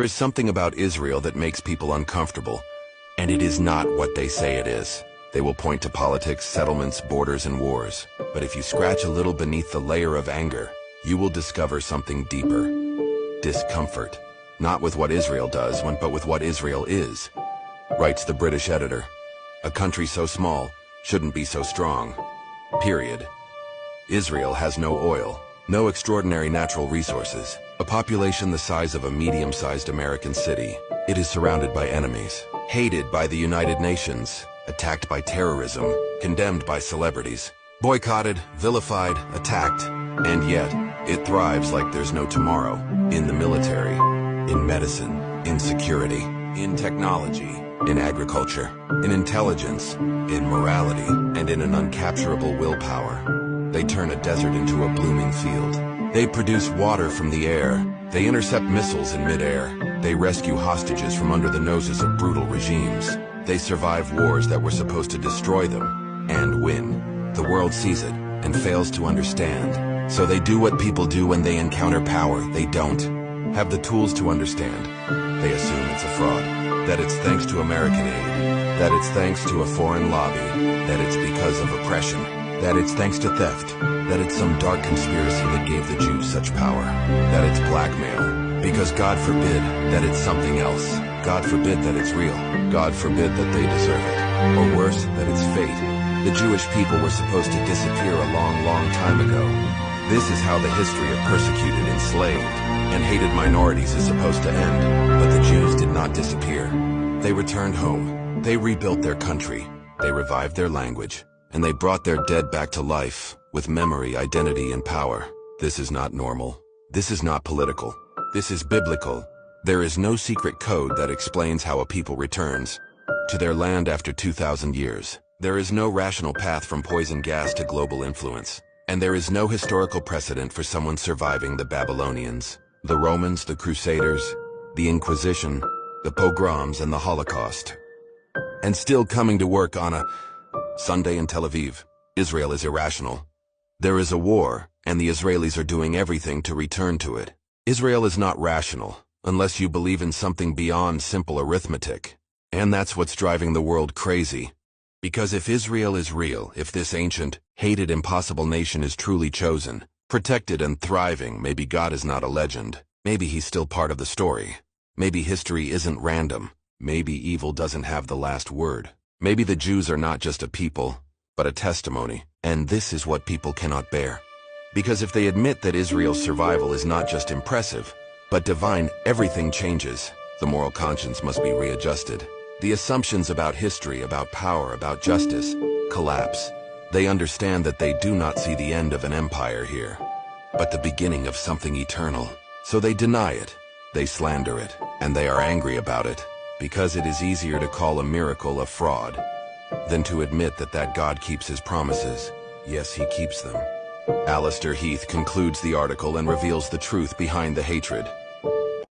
There is something about Israel that makes people uncomfortable, and it is not what they say it is. They will point to politics, settlements, borders, and wars. But if you scratch a little beneath the layer of anger, you will discover something deeper. Discomfort. Not with what Israel does, but with what Israel is. Writes the British editor. A country so small shouldn't be so strong. Period. Israel has no oil, no extraordinary natural resources, a population the size of a medium-sized American city. It is surrounded by enemies, hated by the United Nations, attacked by terrorism, condemned by celebrities, boycotted, vilified, attacked, and yet it thrives like there's no tomorrow. In the military, in medicine, in security, in technology, in agriculture, in intelligence, in morality, and in an uncapturable willpower. They turn a desert into a blooming field. They produce water from the air. They intercept missiles in midair. They rescue hostages from under the noses of brutal regimes. They survive wars that were supposed to destroy them, and win. The world sees it and fails to understand. So they do what people do when they encounter power. They don't have the tools to understand. They assume it's a fraud, that it's thanks to American aid, that it's thanks to a foreign lobby, that it's because of oppression, that it's thanks to theft, that it's some dark conspiracy that gave the Jews such power, that it's blackmail, because God forbid that it's something else. God forbid that it's real. God forbid that they deserve it. Or worse, that it's fate. The Jewish people were supposed to disappear a long, long time ago. This is how the history of persecuted, enslaved, and hated minorities is supposed to end. But the Jews did not disappear. They returned home. They rebuilt their country. They revived their language. And they brought their dead back to life, with memory, identity, and power. This is not normal. This is not political. This is biblical. There is no secret code that explains how a people returns to their land after 2,000 years. There is no rational path from poison gas to global influence. And there is no historical precedent for someone surviving the Babylonians, the Romans, the Crusaders, the Inquisition, the pogroms, and the Holocaust. And still coming to work on a Sunday in Tel Aviv. Israel is irrational. There is a war, and the Israelis are doing everything to return to it. Israel is not rational, unless you believe in something beyond simple arithmetic. And that's what's driving the world crazy. Because if Israel is real, if this ancient, hated, impossible nation is truly chosen, protected and thriving, maybe God is not a legend. Maybe he's still part of the story. Maybe history isn't random. Maybe evil doesn't have the last word. Maybe the Jews are not just a people, but a testimony. And this is what people cannot bear. Because if they admit that Israel's survival is not just impressive, but divine, everything changes. The moral conscience must be readjusted. The assumptions about history, about power, about justice, collapse. They understand that they do not see the end of an empire here, but the beginning of something eternal. So they deny it, they slander it, and they are angry about it, because it is easier to call a miracle a fraud than to admit that God keeps his promises. Yes, he keeps them. Alistair Heath concludes the article and reveals the truth behind the hatred.